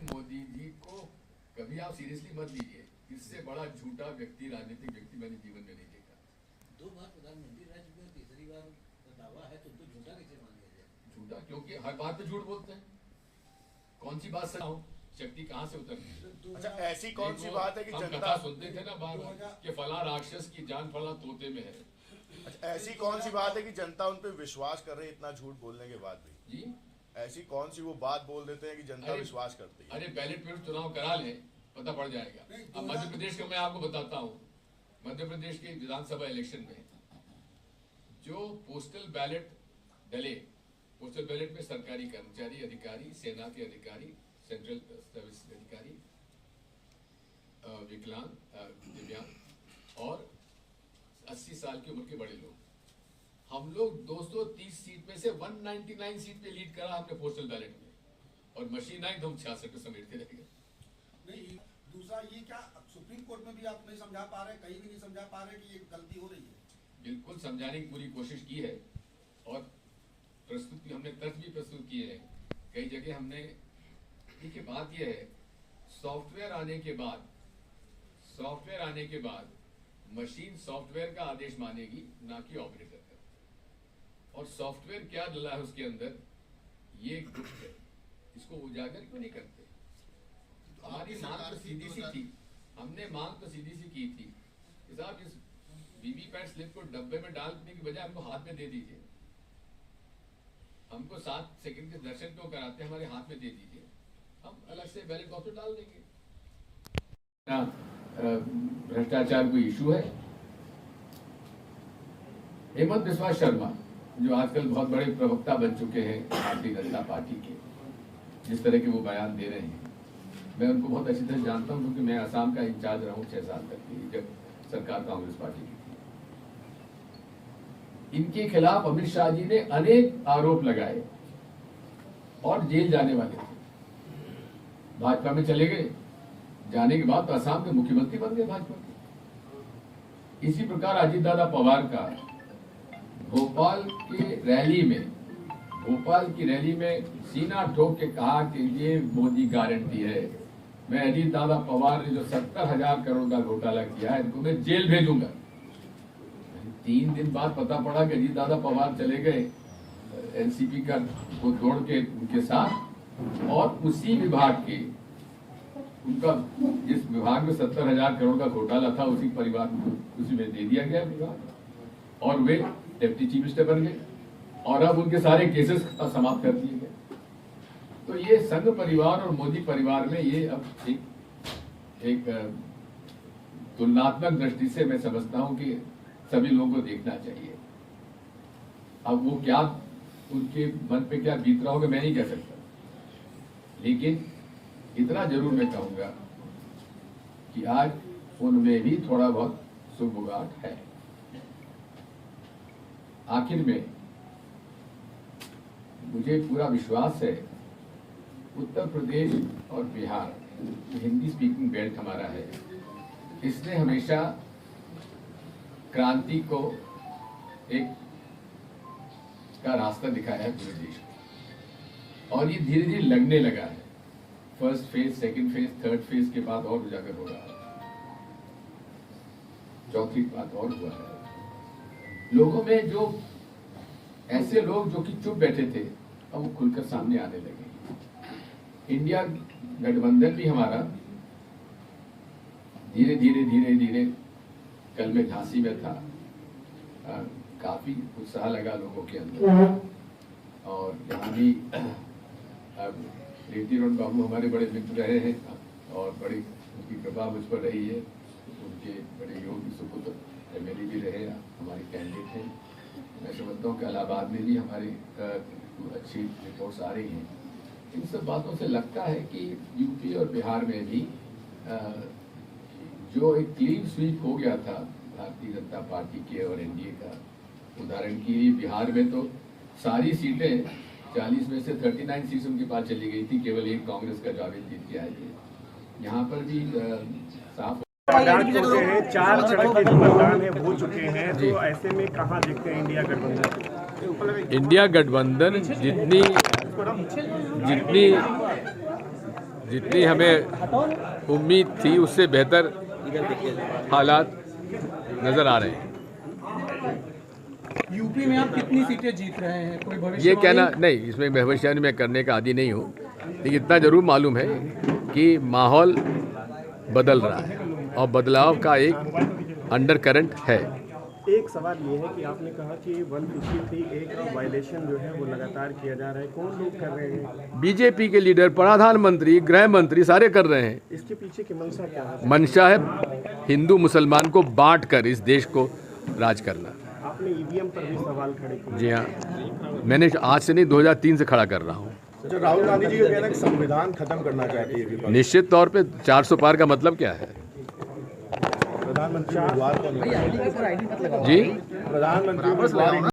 लेकिन मोदी जी को कभी आप सीरियसली मत लीजिए, इससे बड़ा झूठा व्यक्ति, राजनीतिक व्यक्ति मैंने जीवन में नहीं देखा। 2 बार प्रधानमंत्री रह चुके हैं, तीसरी बार दावा है तो झूठा कैसे मान लिया जाए? झूठा क्योंकि हर बात पे झूठ बोलते हैं। कौन सी बात सच हो, शक्ति कहाँ से उतरती है? अच्छा, ऐसी कौन सी बात है कि हम जनता कथा सुनते थे ना बार कि फला राक्षस की जान फला तोते में है। अच्छा, ऐसी कौन सी बात है कि जनता उन पे विश्वास कर रही है इतना झूठ बोलने के बाद भी? जी, ऐसी कौन सी वो बात बोल देते हैं कि जनता विश्वास करती है? अरे बैलेट पेपर चुनाव करा लें, पता पड़ जाएगा। अब मध्य प्रदेश का मैं आपको बताता हूँ, मध्य प्रदेश के विधानसभा इलेक्शन में जो पोस्टल बैलेट डले, पोस्टल बैलेट में सरकारी कर्मचारी, अधिकारी, सेना के अधिकारी, सेंट्रल सर्विस अधिकारी, विकलांग, दिव्यांग और 80 साल की उम्र के बड़े लोग, हम लोग 230 सीट में से 199 सीट पे लीड करा हमने पोस्टल बैलेट में, और मशीन आई तो हम 66 पे समेटते रह गए। नहीं, दूसरा ये क्या सुप्रीम कोर्ट में भी आप नहीं समझा पा रहे, कहीं भी नहीं समझा पा रहे कि ये गलती हो रही है? बिल्कुल समझाने की पूरी कोशिश की है और प्रस्तुत हमने तर्क भी प्रस्तुत किए हैं कई जगह हमने। देखिए बात यह है, सॉफ्टवेयर आने के बाद मशीन सॉफ्टवेयर का आदेश मानेगी, ना कि ऑपरेटर का। और सॉफ्टवेयर क्या डला है उसके अंदर, ये गुप्त है, इसको उजागर क्यों नहीं करते? हमारी मांग तो सीधी सी थी, हमने मांग तो सीधी सी की थी कि साहब इस वीवीपैट स्लिप को डब्बे में डालने की बजाय हमको हाथ में दे दीजिए। हमको 7 सेकंड के दर्शन क्यों कराते, हमारे हाथ में दे दीजिए, हम अलग से बैलेट बॉक्स में डाल देंगे। भ्रष्टाचार कोई इशू है? हेमंत बिस्वा शर्मा जो आजकल बहुत बड़े प्रवक्ता बन चुके हैं भारतीय जनता पार्टी के, जिस तरह के वो बयान दे रहे हैं, मैं उनको बहुत अच्छी तरह जानता हूं क्योंकि मैं असम का इंचार्ज रहा हूं 6 साल तक की, जब सरकार कांग्रेस पार्टी की थी। इनके खिलाफ अमित शाह जी ने अनेक आरोप लगाए और जेल जाने वाले थे, भाजपा में चले गए, जाने के बाद तो असम के मुख्यमंत्री बन गए भाजपा के। इसी प्रकार अजीत दादा पवार का भोपाल की रैली में सीना ठोक के कहा कि ये मोदी गारंटी है, मैं अजीत दादा पवार ने जो 70,000 करोड़ का घोटाला किया है इनको मैं जेल भेजूंगा। 3 दिन बाद पता पड़ा कि अजीत दादा पवार चले गए एनसीपी का को तोड़ के उनके साथ, और उसी विभाग के उनका जिस विभाग में 70,000 करोड़ का घोटाला था उसी परिवार को उसी में दे दिया गया विभाग, और वे डिप्टी चीफ मिनिस्टर बन गए और अब उनके सारे केसेस समाप्त कर दिए गए। तो ये संघ परिवार और मोदी परिवार में ये अब एक तुलनात्मक दृष्टि से मैं समझता हूं कि सभी लोगों को देखना चाहिए। अब वो क्या उनके मन पे क्या बीत रहा होगा मैं नहीं कह सकता, लेकिन इतना जरूर मैं कहूंगा कि आज उनमें भी थोड़ा बहुत सुगबुगाहट है। आखिर में मुझे पूरा विश्वास है उत्तर प्रदेश और बिहार हिंदी स्पीकिंग बेल्ट हमारा है, इसने हमेशा क्रांति को एक का रास्ता दिखाया है पूरे देश को, और ये धीरे धीरे लगने लगा है। First phase, second phase, third phase के बाद और उजागर हो रहा है, चौथी बात और हुआ है। लोगों में जो ऐसे लोग जो कि चुप बैठे थे अब वो खुलकर सामने आने लगे। इंडिया गठबंधन भी हमारा धीरे धीरे कल में झांसी में था, काफी उत्साह लगा लोगों के अंदर, और यहाँ भी रीतिरोन बाबू हमारे बड़े मित्र रहे हैं और बड़ी उनकी कृपा मुझ पर रही है, उनके बड़े योग्य सुपुत्र एमएलए भी रहे, हमारे कैंडिडेट हैं। मैं समझता हूँ कि इलाहाबाद में भी हमारी अच्छी रिपोर्ट्स आ रही हैं। इन सब बातों से लगता है कि यूपी और बिहार में भी जो एक क्लीन स्वीप हो गया था भारतीय जनता पार्टी के और एनडीए का, उदाहरण के लिए बिहार में तो सारी सीटें 40 में से 39 सीट्स उनके पास चली गई थी, केवल एक कांग्रेस का जावेद जीत के आए थे। यहाँ पर भी साफ मतदान होते हैं, 4 चरण के जो मतदान है हो चुके हैं, तो ऐसे में कहाँ देखते हैं इंडिया गठबंधन? इंडिया गठबंधन जितनी जितनी हमें उम्मीद थी उससे बेहतर हालात नजर आ रहे हैं। यूपी में आप कितनी सीटें जीत रहे हैं, कोई भविष्य ये कहना नहीं, इसमें भविष्यवाणी मैं करने का आदी नहीं हूँ, लेकिन इतना जरूर मालूम है कि माहौल बदल रहा है और बदलाव का एक अंडर करंट है। एक सवाल ये है कि आपने कहा कि 153 वायलेशन जो है वो लगातार किया जा रहा है, कौन लोग कर रहे हैं? बीजेपी के लीडर, प्रधानमंत्री, गृह मंत्री सारे कर रहे हैं। इसके पीछे की मंशा क्या है? मंशा है हिंदू मुसलमान को बांट कर इस देश को राज करना। आपने ईवीएम पर भी सवाल खड़े किए। जी हाँ, मैंने आज से नहीं 2003 से खड़ा कर रहा हूँ। जो राहुल गांधी जी का कहना है कि संविधान खत्म करना चाहती है विपक्ष। निश्चित तौर पे 400 पार का मतलब क्या है? प्रधानमंत्री उम्मीदवार का जी प्रधानमंत्री उम्मीदवार